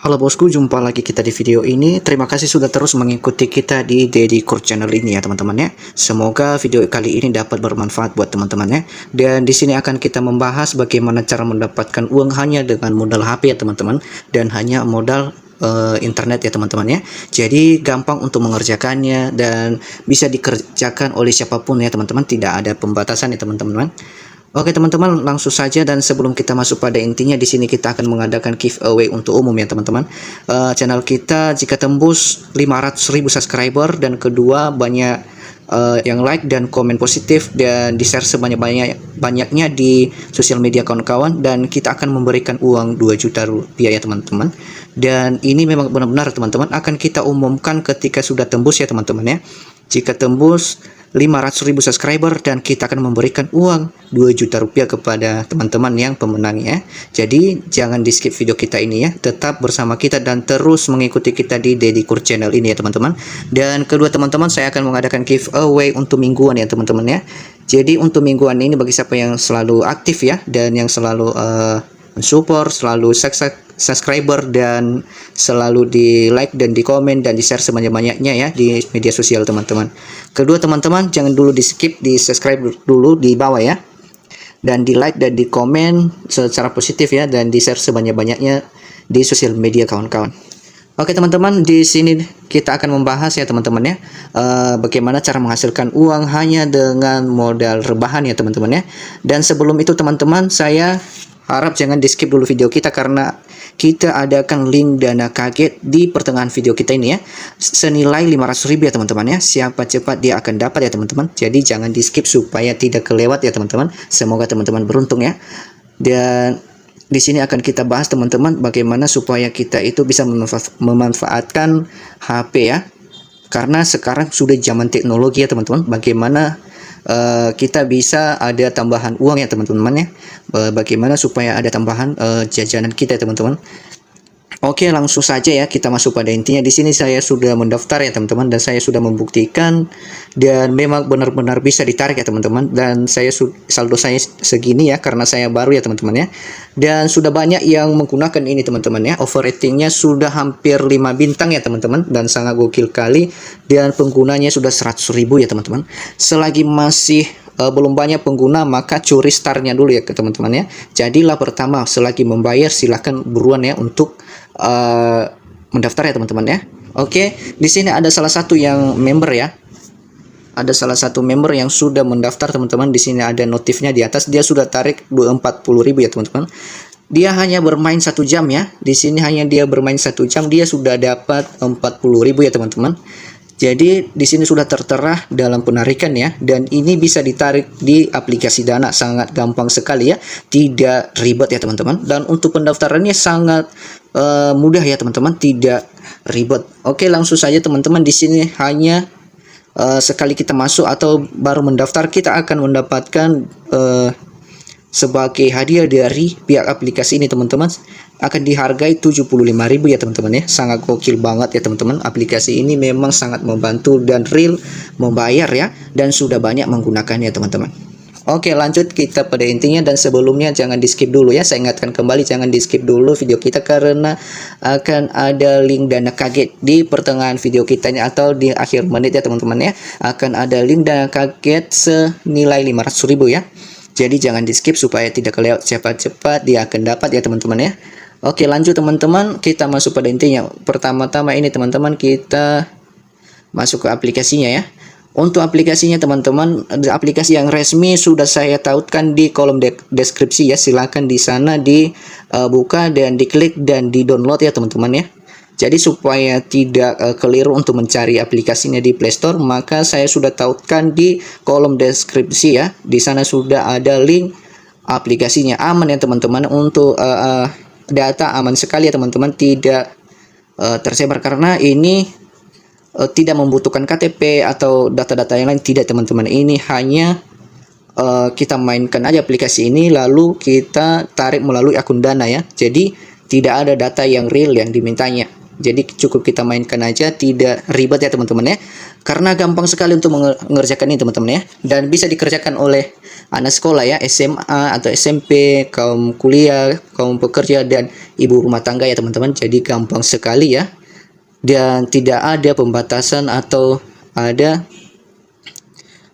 Halo bosku, jumpa lagi kita di video ini. Terima kasih sudah terus mengikuti kita di Deddy Kur Channel ini ya teman-teman ya. Semoga video kali ini dapat bermanfaat buat teman-teman ya. Dan di sini akan kita membahas bagaimana cara mendapatkan uang hanya dengan modal HP ya teman-teman, dan hanya modal internet ya teman-teman ya. Jadi gampang untuk mengerjakannya dan bisa dikerjakan oleh siapapun ya teman-teman. Tidak ada pembatasan ya teman-teman. Oke teman-teman, langsung saja, dan sebelum kita masuk pada intinya, di sini kita akan mengadakan giveaway untuk umum ya teman-teman. Channel kita jika tembus 500.000 subscriber, dan kedua banyak yang like dan komen positif dan di share sebanyak-banyaknya di sosial media kawan-kawan, dan kita akan memberikan uang 2 juta rupiah ya teman-teman. Dan ini memang benar-benar teman-teman akan kita umumkan ketika sudah tembus ya teman-teman ya. Jika tembus 500.000 subscriber, dan kita akan memberikan uang 2 juta rupiah kepada teman-teman yang pemenang ya. Jadi jangan di skip video kita ini ya, tetap bersama kita dan terus mengikuti kita di Deddy Kur Channel ini ya teman-teman. Dan kedua teman-teman, saya akan mengadakan giveaway untuk mingguan ya teman-teman ya. Jadi untuk mingguan ini bagi siapa yang selalu aktif ya, dan yang selalu mensupport, selalu subscriber, dan selalu di like dan di komen dan di share sebanyak-banyaknya ya di media sosial teman-teman. Kedua teman-teman, jangan dulu di skip, di subscribe dulu di bawah ya, dan di like dan di komen secara positif ya, dan di share sebanyak-banyaknya di sosial media kawan-kawan. Oke teman-teman, di sini kita akan membahas ya teman-teman ya, bagaimana cara menghasilkan uang hanya dengan modal rebahan ya teman-teman ya. Dan sebelum itu teman-teman, saya harap jangan di skip dulu video kita, karena kita adakan link dana kaget di pertengahan video kita ini ya, senilai 500.000 ya teman-teman ya. Siapa cepat dia akan dapat ya teman-teman. Jadi jangan di skip supaya tidak kelewat ya teman-teman. Semoga teman-teman beruntung ya. Dan di sini akan kita bahas teman-teman bagaimana supaya kita itu bisa memanfaatkan HP ya. Karena sekarang sudah zaman teknologi ya teman-teman. Bagaimana kita bisa ada tambahan uang ya teman-teman ya. Bagaimana supaya ada tambahan jajanan kita ya teman-teman. Oke, langsung saja ya kita masuk pada intinya. Di sini saya sudah mendaftar ya teman-teman, dan saya sudah membuktikan dan memang benar-benar bisa ditarik ya teman-teman. Dan saya saldo saya segini ya, karena saya baru ya teman-teman ya. Dan sudah banyak yang menggunakan ini teman-teman ya. Overratingnya sudah hampir 5 bintang ya teman-teman, dan sangat gokil kali. Dan penggunanya sudah 100.000 ya teman-teman. Selagi masih belum banyak pengguna, maka curi startnya dulu ya ke teman-teman ya. Jadilah pertama, selagi membayar silahkan buruan ya untuk mendaftar ya teman-teman ya. Oke, di sini ada salah satu yang member ya. Ada salah satu member yang sudah mendaftar teman-teman. Di sini ada notifnya di atas, dia sudah tarik 40.000 ya teman-teman. Dia hanya bermain 1 jam ya. Di sini hanya dia bermain 1 jam, dia sudah dapat 40.000 ya teman-teman. Jadi di sini sudah tertera dalam penarikan ya, dan ini bisa ditarik di aplikasi Dana, sangat gampang sekali ya, tidak ribet ya teman-teman. Dan untuk pendaftarannya sangat mudah ya teman-teman, tidak ribet. Oke, langsung saja teman-teman. Di sini hanya sekali kita masuk atau baru mendaftar, kita akan mendapatkan sebagai hadiah dari pihak aplikasi ini teman-teman, akan dihargai 75.000 ya teman-teman ya. Sangat gokil banget ya teman-teman. Aplikasi ini memang sangat membantu dan real membayar ya, dan sudah banyak menggunakannya teman-teman. Oke, lanjut kita pada intinya, dan sebelumnya jangan di skip dulu ya. Saya ingatkan kembali, jangan di skip dulu video kita, karena akan ada link dana kaget di pertengahan video kita ini atau di akhir menit ya teman-teman ya. Akan ada link dana kaget senilai 500.000 ya. Jadi jangan di skip supaya tidak kelewat, cepat-cepat dia akan dapat ya teman-teman ya. Oke, lanjut teman-teman, kita masuk pada intinya. Pertama-tama ini teman-teman, kita masuk ke aplikasinya ya. Untuk aplikasinya teman-teman, aplikasi yang resmi sudah saya tautkan di kolom deskripsi ya. Silakan di sana dibuka dan diklik dan di download ya teman-teman ya. Jadi supaya tidak keliru untuk mencari aplikasinya di Play Store, maka saya sudah tautkan di kolom deskripsi ya. Di sana sudah ada link aplikasinya. Aman ya teman-teman, untuk data aman sekali ya teman-teman, tidak tersebar, karena ini tidak membutuhkan KTP atau data-data yang lain, tidak teman-teman. Ini hanya kita mainkan aja aplikasi ini, lalu kita tarik melalui akun Dana ya. Jadi tidak ada data yang real yang dimintanya. Jadi cukup kita mainkan aja, tidak ribet ya teman-teman ya. Karena gampang sekali untuk mengerjakan ini teman-teman ya. Dan bisa dikerjakan oleh anak sekolah ya, SMA atau SMP, kaum kuliah, kaum pekerja dan ibu rumah tangga ya teman-teman. Jadi gampang sekali ya. Dan tidak ada pembatasan atau ada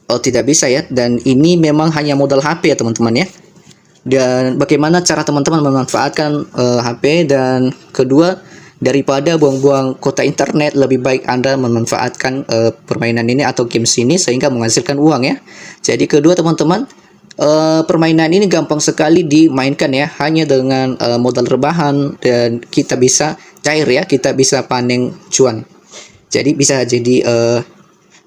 tidak bisa ya. Dan ini memang hanya modal HP ya teman-teman ya. Dan bagaimana cara teman-teman memanfaatkan HP, dan kedua, daripada buang-buang kuota internet, lebih baik Anda memanfaatkan permainan ini atau games ini sehingga menghasilkan uang ya. Jadi kedua teman-teman, permainan ini gampang sekali dimainkan ya, hanya dengan modal rebahan, dan kita bisa cair ya, kita bisa panen cuan. Jadi bisa jadi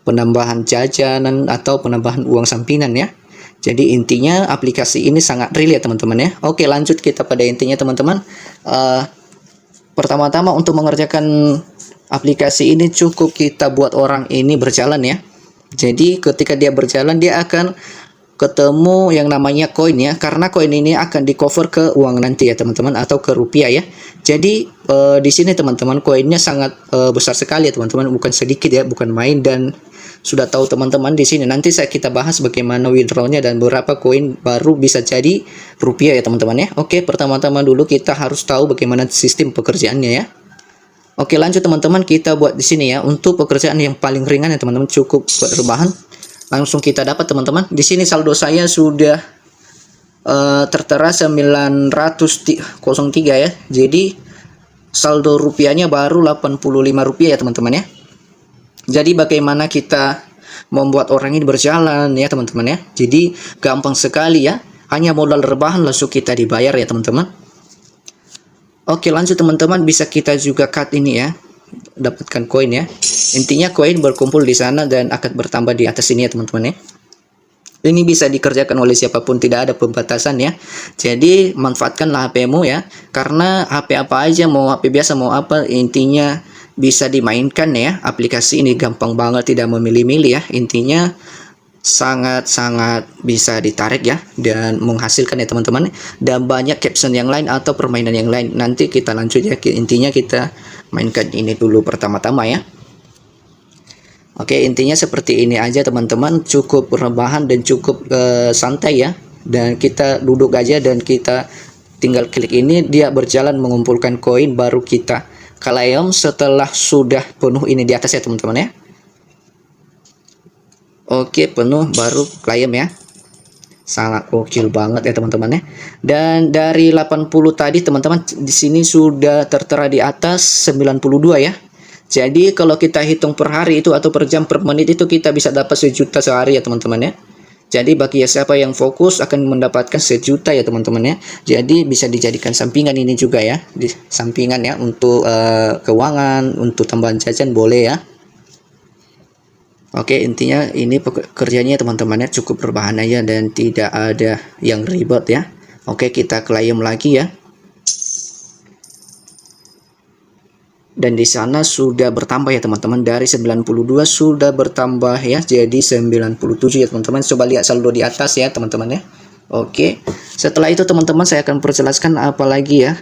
penambahan jajanan atau penambahan uang sampingan ya. Jadi intinya aplikasi ini sangat real ya teman-teman ya. Oke, lanjut kita pada intinya teman-teman. Pertama-tama untuk mengerjakan aplikasi ini cukup kita buat orang ini berjalan ya. Jadi ketika dia berjalan, dia akan ketemu yang namanya koin ya, karena koin ini akan di cover ke uang nanti ya teman-teman, atau ke rupiah ya. Jadi di sini teman-teman koinnya sangat besar sekali ya teman-teman, bukan sedikit ya, bukan main. Dan sudah tahu teman-teman di sini, nanti kita bahas bagaimana withdrawnya dan berapa koin baru bisa jadi rupiah ya teman-teman ya. Oke, pertama-tama dulu kita harus tahu bagaimana sistem pekerjaannya ya. Oke, lanjut teman-teman, kita buat di sini ya. Untuk pekerjaan yang paling ringan ya teman-teman, cukup rebahan. Langsung kita dapat teman-teman. Di sini saldo saya sudah tertera 903 ya. Jadi saldo rupiahnya baru 85 rupiah ya teman-teman ya. Jadi bagaimana kita membuat orang ini berjalan ya teman-teman ya. Jadi gampang sekali ya. Hanya modal rebahan langsung kita dibayar ya teman-teman. Oke, lanjut teman-teman, bisa kita juga cut ini ya. Dapatkan koin ya. Intinya koin berkumpul di sana dan akan bertambah di atas ini ya teman-teman ya. Ini bisa dikerjakan oleh siapapun, tidak ada pembatasan ya. Jadi manfaatkanlah HP-mu ya. Karena HP apa aja, mau HP biasa mau apa, intinya bisa dimainkan ya. Aplikasi ini gampang banget, tidak memilih-milih ya. Intinya sangat-sangat bisa ditarik ya, dan menghasilkan ya teman-teman. Dan banyak caption yang lain atau permainan yang lain, nanti kita lanjut ya. Intinya kita mainkan ini dulu pertama-tama ya. Oke, intinya seperti ini aja teman-teman, cukup rebahan dan cukup santai ya. Dan kita duduk aja dan kita tinggal klik ini, dia berjalan mengumpulkan koin, baru kita claim setelah sudah penuh ini di atas ya teman-teman ya. Oke, penuh baru claim ya. Sangat gokil banget ya teman-teman ya. Dan dari 80 tadi teman-teman, di sini sudah tertera di atas 92 ya. Jadi kalau kita hitung per hari itu atau per jam per menit itu, kita bisa dapat 1 juta sehari ya teman-teman ya. Jadi bagi siapa yang fokus akan mendapatkan 1 juta ya teman-teman ya. Jadi bisa dijadikan sampingan ini juga ya, di sampingan ya, untuk keuangan, untuk tambahan jajan boleh ya. Oke, intinya ini pekerjaannya teman-teman ya, cukup rebahan aja dan tidak ada yang ribet ya. Oke, kita claim lagi ya. Dan di sana sudah bertambah ya teman-teman, dari 92 sudah bertambah ya jadi 97 ya teman-teman. Coba lihat saldo di atas ya teman-teman ya. Oke, setelah itu teman-teman saya akan perjelaskan apa lagi ya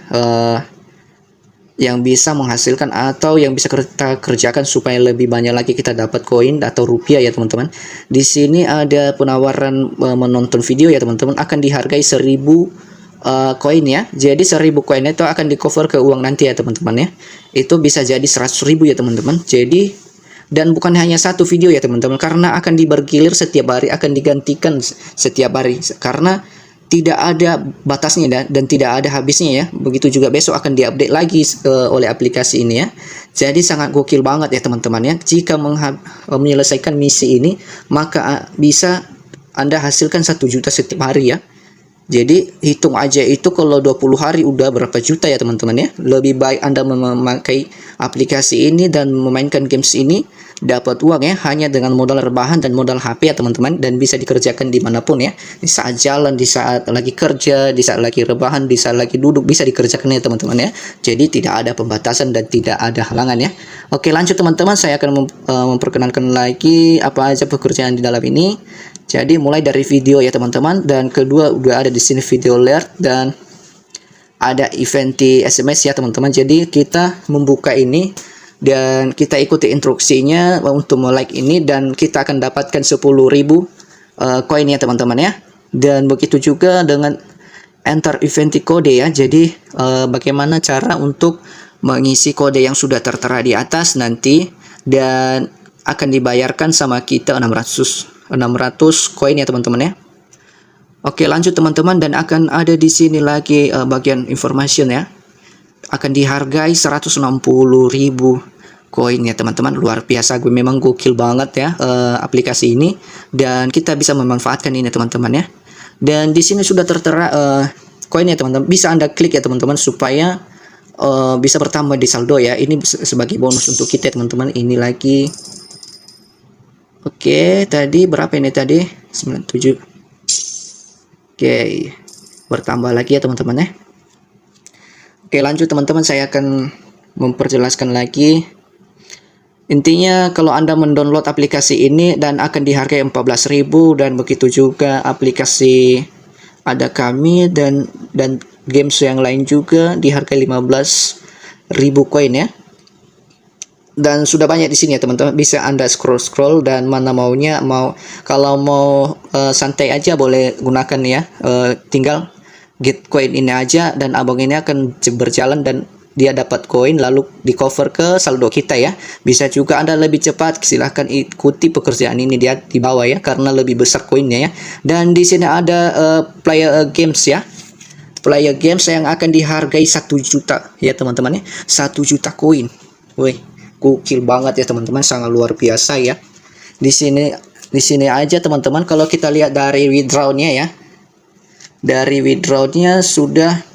yang bisa menghasilkan atau yang bisa kita kerjakan supaya lebih banyak lagi kita dapat koin atau rupiah ya teman-teman. Di sini ada penawaran menonton video ya teman-teman, akan dihargai 1000 koin ya. Jadi 1000 koin itu akan di cover ke uang nanti ya teman-teman ya. Itu bisa jadi 100.000 ya teman-teman. Jadi, dan bukan hanya satu video ya teman-teman, karena akan dibergilir setiap hari, akan digantikan setiap hari, karena tidak ada batasnya dan tidak ada habisnya ya. Begitu juga besok akan diupdate lagi oleh aplikasi ini ya. Jadi sangat gokil banget ya teman-teman ya. Jika menyelesaikan misi ini, maka bisa Anda hasilkan 1 juta setiap hari ya. Jadi hitung aja itu kalau 20 hari udah berapa juta ya teman-teman ya. Lebih baik Anda memakai aplikasi ini dan memainkan games ini, dapat uang ya, hanya dengan modal rebahan dan modal HP ya teman-teman. Dan bisa dikerjakan dimanapun ya, di saat jalan, di saat lagi kerja, di saat lagi rebahan, di saat lagi duduk, bisa dikerjakan ya teman-teman ya. Jadi tidak ada pembatasan dan tidak ada halangan ya. Oke, lanjut teman-teman, saya akan memperkenalkan lagi apa aja pekerjaan di dalam ini. Jadi mulai dari video ya teman-teman, dan kedua udah ada di sini video alert dan ada event di SMS ya teman-teman. Jadi kita membuka ini dan kita ikuti instruksinya untuk like ini, dan kita akan dapatkan 10.000 koin ya teman-teman ya. Dan begitu juga dengan enter event kode ya. Jadi bagaimana cara untuk mengisi kode yang sudah tertera di atas nanti, dan akan dibayarkan sama kita 600 koin ya teman-teman ya. Oke, lanjut teman-teman, dan akan ada di sini lagi bagian information ya. Akan dihargai 160.000 koin ya teman-teman. Luar biasa, gue memang gokil banget ya aplikasi ini, dan kita bisa memanfaatkan ini teman-teman ya. Dan di sini sudah tertera koin ya teman-teman. Bisa Anda klik ya teman-teman supaya bisa bertambah di saldo ya. Ini sebagai bonus untuk kita teman-teman. Ini lagi. Oke, tadi berapa ini tadi? 97. Oke, bertambah lagi ya teman-teman ya. Oke, lanjut teman-teman, saya akan memperjelaskan lagi. Intinya kalau Anda mendownload aplikasi ini dan akan dihargai 14.000, dan begitu juga aplikasi ada kami dan games yang lain juga dihargai 15.000 koin ya. Dan sudah banyak di sini ya teman-teman, bisa Anda scroll dan mana maunya, kalau mau santai aja boleh gunakan ya, tinggal get koin ini aja, dan abang ini akan berjalan dan dia dapat koin lalu di cover ke saldo kita ya. Bisa juga Anda lebih cepat, silahkan ikuti pekerjaan ini dia di bawah ya, karena lebih besar koinnya ya. Dan di sini ada player games ya, player games yang akan dihargai 1 juta ya teman-teman ya, 1 juta koin. Woi, gokil banget ya teman-teman, sangat luar biasa ya. Di sini aja teman-teman, kalau kita lihat dari withdrawnya ya, dari withdrawnya sudah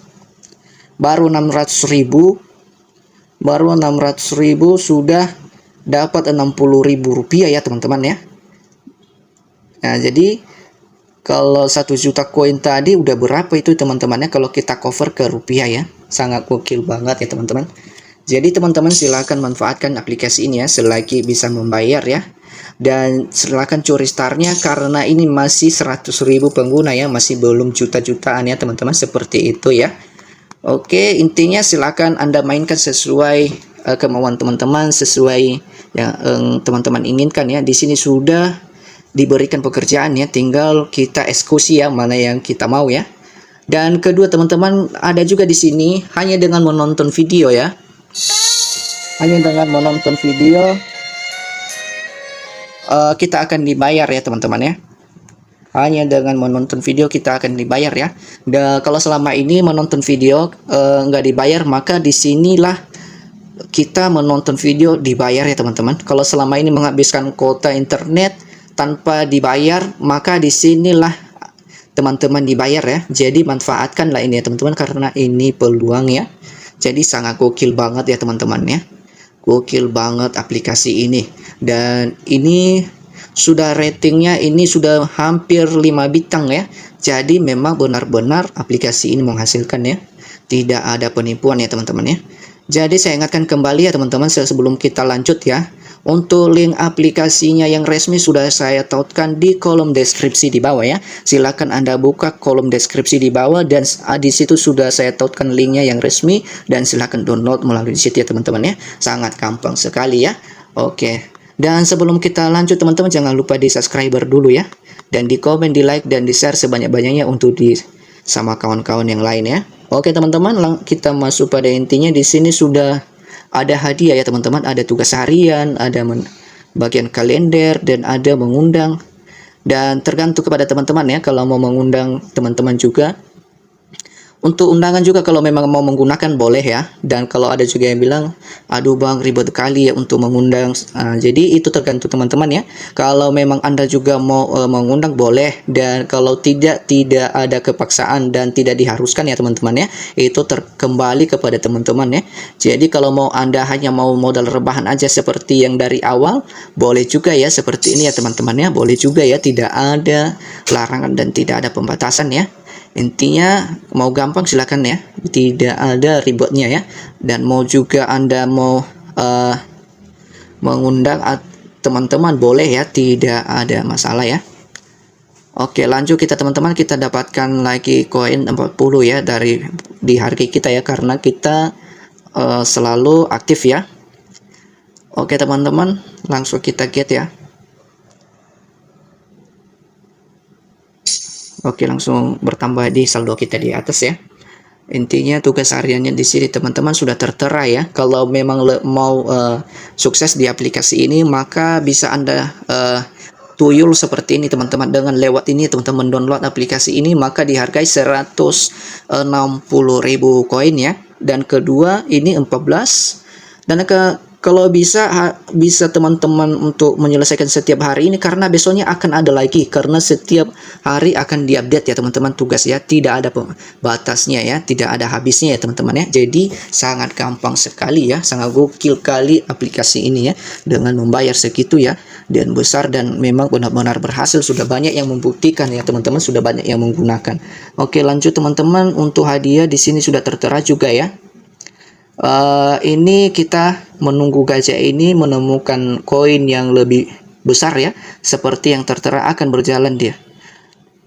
baru 600.000, sudah dapat 60.000 rupiah ya teman-teman ya. Nah, jadi kalau 1 juta koin tadi udah berapa itu teman-temannya kalau kita cover ke rupiah ya. Sangat gokil banget ya teman-teman. Jadi teman-teman silahkan manfaatkan aplikasi ini ya selagi bisa membayar ya. Dan silahkan curi startnya, karena ini masih 100.000 pengguna ya, masih belum juta-jutaan ya teman-teman, seperti itu ya. Oke, intinya silahkan Anda mainkan sesuai kemauan teman-teman, sesuai yang teman-teman inginkan ya. Di sini sudah diberikan pekerjaan ya, tinggal kita eksekusi ya mana yang kita mau ya. Dan kedua teman-teman, ada juga di sini hanya dengan menonton video ya. Hanya dengan menonton video kita akan dibayar ya teman-teman ya. Hanya dengan menonton video kita akan dibayar ya. Dan kalau selama ini menonton video nggak dibayar, maka disinilah kita menonton video dibayar ya teman-teman. Kalau selama ini menghabiskan kuota internet tanpa dibayar, maka disinilah teman-teman dibayar ya. Jadi manfaatkanlah ini ya teman-teman, karena ini peluang ya. Jadi sangat gokil banget ya teman-teman ya. Gokil banget aplikasi ini. Dan ini sudah ratingnya ini sudah hampir 5 bintang ya. Jadi memang benar-benar aplikasi ini menghasilkan ya. Tidak ada penipuan ya teman-teman ya. Jadi saya ingatkan kembali ya teman-teman, sebelum kita lanjut ya. Untuk link aplikasinya yang resmi sudah saya tautkan di kolom deskripsi di bawah ya. Silakan Anda buka kolom deskripsi di bawah, dan di situ sudah saya tautkan linknya yang resmi, dan silakan download melalui situ ya teman-teman ya. Sangat gampang sekali ya. Oke. Dan sebelum kita lanjut teman-teman, jangan lupa di subscriber dulu ya, dan di komen, di like, dan di share sebanyak-banyaknya untuk sama kawan-kawan yang lain ya. Oke teman-teman, kita masuk pada intinya. Di sini sudah ada hadiah ya teman-teman, ada tugas harian, ada bagian kalender, dan ada mengundang. Dan tergantung kepada teman-teman ya, kalau mau mengundang teman-teman juga. Untuk undangan juga kalau memang mau menggunakan boleh ya. Dan kalau ada juga yang bilang, aduh bang ribet kali ya untuk mengundang. Jadi itu tergantung teman-teman ya. Kalau memang Anda juga mau mengundang boleh. Dan kalau tidak ada kepaksaan dan tidak diharuskan ya teman-teman ya. Itu kembali kepada teman-teman ya. Jadi kalau mau Anda hanya mau modal rebahan aja seperti yang dari awal, boleh juga ya seperti ini ya teman-teman ya. Boleh juga ya, tidak ada larangan dan tidak ada pembatasan ya. Intinya mau gampang silakan ya, tidak ada ribetnya ya. Dan mau juga Anda mau mengundang teman-teman boleh ya, tidak ada masalah ya. Oke, lanjut kita teman-teman, kita dapatkan lagi koin 40 ya di harga kita ya, karena kita selalu aktif ya. Oke teman-teman, langsung kita get ya. Oke, langsung bertambah di saldo kita di atas ya. Intinya tugas hariannya di sini teman-teman sudah tertera ya. Kalau memang mau sukses di aplikasi ini, maka bisa Anda tuyul seperti ini teman-teman. Dengan lewat ini teman-teman download aplikasi ini, maka dihargai 160.000 koin ya. Dan kedua ini 14. Dan kalau bisa teman-teman untuk menyelesaikan setiap hari ini, karena besoknya akan ada lagi, karena setiap hari akan diupdate ya teman-teman tugas ya, tidak ada batasnya ya, tidak ada habisnya ya teman-teman ya. Jadi sangat gampang sekali ya, sangat gokil kali aplikasi ini ya, dengan membayar segitu ya, dan besar, dan memang benar-benar berhasil. Sudah banyak yang membuktikan ya teman-teman, sudah banyak yang menggunakan. Oke, lanjut teman-teman. Untuk hadiah di sini sudah tertera juga ya. Ini kita menunggu gajah ini menemukan koin yang lebih besar ya, seperti yang tertera akan berjalan dia.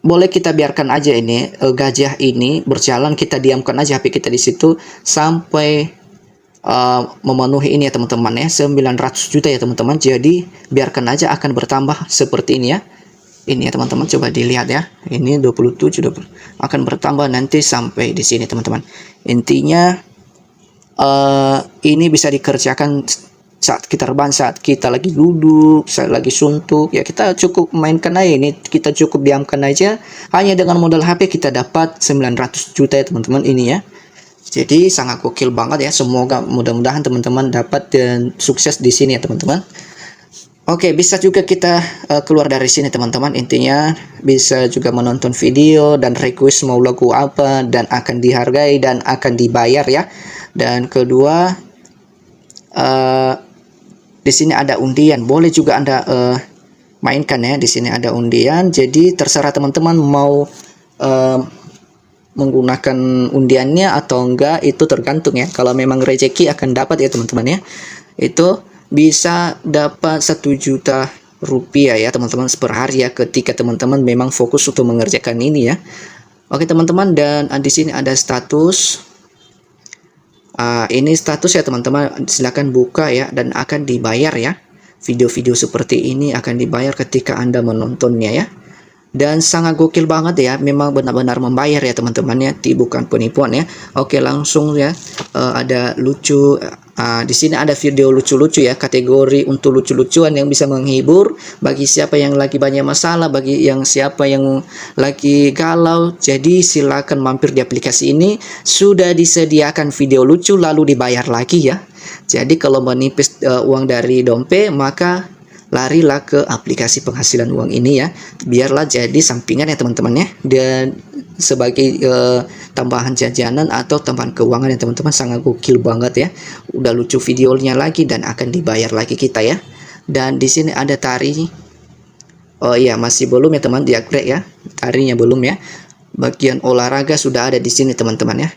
Boleh kita biarkan aja ini gajah ini berjalan, kita diamkan aja HP kita di situ sampai memenuhi ini ya teman-teman ya, 900 juta ya teman-teman. Jadi biarkan aja, akan bertambah seperti ini ya. Ini ya teman-teman, coba dilihat ya. Ini 27 akan bertambah nanti sampai di sini teman-teman. Intinya ini bisa dikerjakan saat kita rebahan, saat kita lagi duduk, saat lagi suntuk ya, kita cukup mainkan aja ini, kita cukup diamkan aja, hanya dengan modal HP kita dapat 900 juta ya teman-teman ini ya. Jadi sangat gokil banget ya. Semoga mudah-mudahan teman-teman dapat dan sukses di sini ya teman-teman. Oke, bisa juga kita keluar dari sini teman-teman. Intinya bisa juga menonton video dan request mau lagu apa, dan akan dihargai dan akan dibayar ya. Dan kedua, di sini ada undian, boleh juga Anda mainkan ya. Di sini ada undian, jadi terserah teman-teman mau menggunakan undiannya atau enggak, itu tergantung ya. Kalau memang rezeki akan dapat ya teman-teman ya. Itu bisa dapat 1 juta rupiah ya teman-teman per hari ya, ketika teman-teman memang fokus untuk mengerjakan ini ya. Oke teman-teman, dan di sini ada status. Ini status ya teman-teman, silakan buka ya, dan akan dibayar ya. Video-video seperti ini akan dibayar ketika Anda menontonnya ya. Dan sangat gokil banget ya, memang benar-benar membayar ya teman-teman ya, bukan penipuan ya. Oke, langsung ya, ada lucu. Di sini ada video lucu-lucu ya, kategori untuk lucu-lucuan yang bisa menghibur bagi siapa yang lagi banyak masalah, bagi yang siapa yang lagi galau. Jadi silakan mampir di aplikasi ini, sudah disediakan video lucu lalu dibayar lagi ya. Jadi kalau menipis uang dari dompet, maka larilah ke aplikasi penghasilan uang ini ya, biarlah jadi sampingan ya teman-teman ya, dan sebagai tambahan jajanan atau tambahan keuangan ya teman-teman. Sangat gokil banget ya, udah lucu videonya lagi dan akan dibayar lagi kita ya. Dan di sini ada tari. Oh iya, masih belum ya teman, diupgrade ya, tarinya belum ya. Bagian olahraga sudah ada di sini teman-teman ya.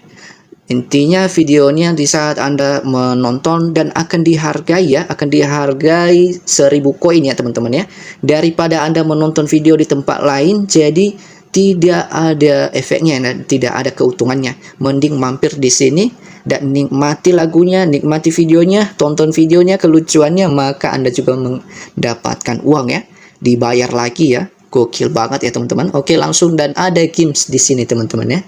Intinya videonya di saat Anda menonton dan akan dihargai ya, akan dihargai 1000 koin ya teman-teman ya, daripada Anda menonton video di tempat lain. Jadi tidak ada efeknya dan tidak ada keuntungannya. Mending mampir di sini dan nikmati lagunya, nikmati videonya, tonton videonya, kelucuannya, maka Anda juga mendapatkan uang ya, dibayar lagi ya. Gokil banget ya teman-teman. Oke, langsung, dan ada games di sini teman-teman ya.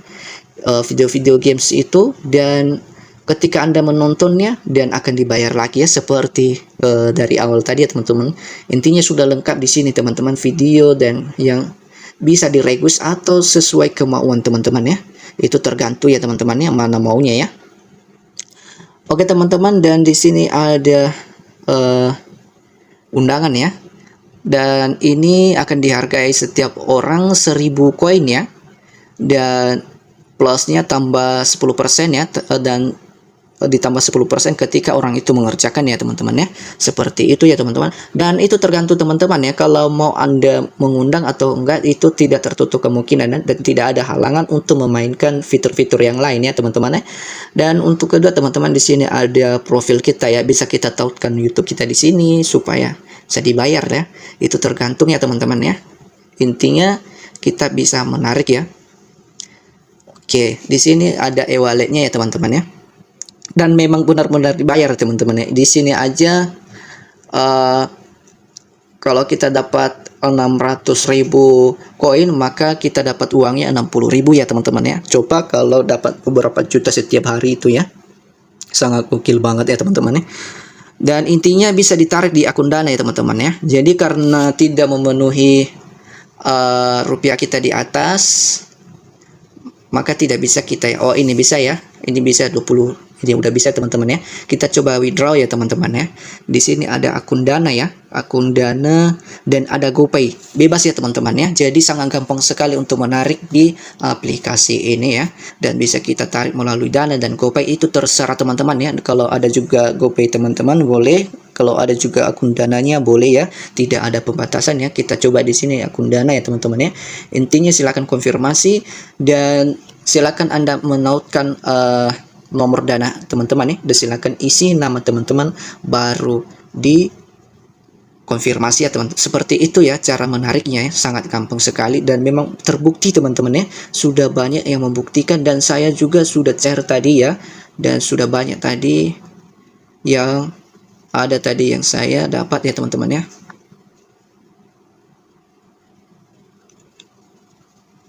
Video-video games itu, dan ketika Anda menontonnya dan akan dibayar lagi ya, seperti dari awal tadi ya teman-teman. Intinya sudah lengkap di sini teman-teman, video dan yang bisa direquest atau sesuai kemauan teman-teman ya. Itu tergantung ya teman-teman ya, mana maunya ya. Oke teman-teman, dan di sini ada undangan ya. Dan ini akan dihargai setiap orang 1000 koin ya. Dan plusnya tambah 10% ya, dan ditambah 10% ketika orang itu mengerjakan ya teman-teman ya. Seperti itu ya teman-teman. Dan itu tergantung teman-teman ya, kalau mau Anda mengundang atau enggak, itu tidak tertutup kemungkinan dan tidak ada halangan untuk memainkan fitur-fitur yang lain ya teman-teman ya. Dan untuk kedua teman-teman, di sini ada profil kita ya, bisa kita tautkan YouTube kita di sini supaya bisa dibayar ya. Itu tergantung ya teman-teman ya. Intinya kita bisa menarik ya. Oke, di sini ada e-walletnya ya teman-teman ya. Dan memang benar-benar dibayar teman-teman ya. Di sini aja kalau kita dapat 600.000 koin, maka kita dapat uangnya 60.000 ya teman-teman ya. Coba kalau dapat beberapa juta setiap hari itu ya, sangat gokil banget ya teman-teman ya. Dan intinya bisa ditarik di akun Dana ya teman-teman ya. Jadi karena tidak memenuhi rupiah kita di atas, maka tidak bisa kita, oh ini bisa ya, ini bisa 20, ini udah bisa teman-teman ya. Kita coba withdraw ya teman-teman ya. Di sini ada akun Dana ya, akun Dana, dan ada GoPay, bebas ya teman-teman ya. Jadi sangat gampang sekali untuk menarik di aplikasi ini ya, dan bisa kita tarik melalui Dana dan GoPay, itu terserah teman-teman ya. Kalau ada juga GoPay teman-teman boleh, kalau ada juga akun Dananya boleh ya, tidak ada pembatasan ya. Kita coba di sini akun Dana ya teman-teman ya. Intinya silakan konfirmasi dan silakan Anda menautkan nomor Dana teman-teman ya, dan silakan isi nama teman-teman baru di konfirmasi ya teman-teman. Seperti itu ya cara menariknya ya, sangat gampang sekali dan memang terbukti teman-teman ya. Sudah banyak yang membuktikan dan saya juga sudah share tadi ya, dan sudah banyak tadi yang ada tadi yang saya dapat ya teman-teman ya.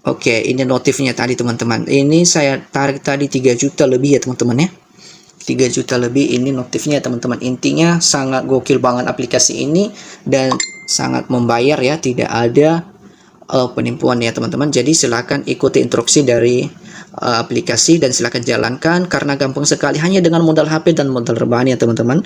Oke, ini notifnya tadi teman-teman. Ini saya tarik tadi 3 juta lebih ya teman-teman ya. 3 juta lebih ini notifnya teman-teman. Intinya sangat gokil banget aplikasi ini dan sangat membayar ya, tidak ada penipuan ya teman-teman. Jadi silakan ikuti instruksi dari aplikasi dan silakan jalankan karena gampang sekali, hanya dengan modal HP dan modal rebahan ya teman-teman.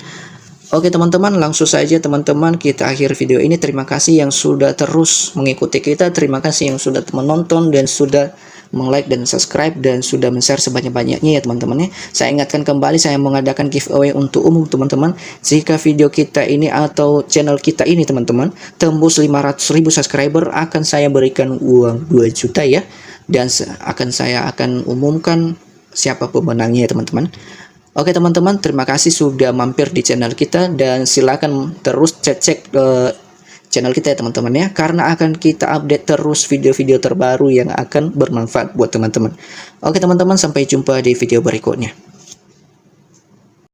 Oke teman-teman, langsung saja teman-teman kita akhir video ini. Terima kasih yang sudah terus mengikuti kita, terima kasih yang sudah menonton dan sudah like dan subscribe dan sudah share sebanyak-banyaknya ya teman-teman ya. Saya ingatkan kembali, saya mengadakan giveaway untuk umum teman-teman. Jika video kita ini atau channel kita ini teman-teman tembus 500.000 subscriber, akan saya berikan uang 2 juta ya, dan saya akan umumkan siapa pemenangnya ya teman-teman. Oke teman-teman, terima kasih sudah mampir di channel kita dan silakan terus cek channel kita ya teman-teman ya, karena akan kita update terus video-video terbaru yang akan bermanfaat buat teman-teman. Oke teman-teman, sampai jumpa di video berikutnya.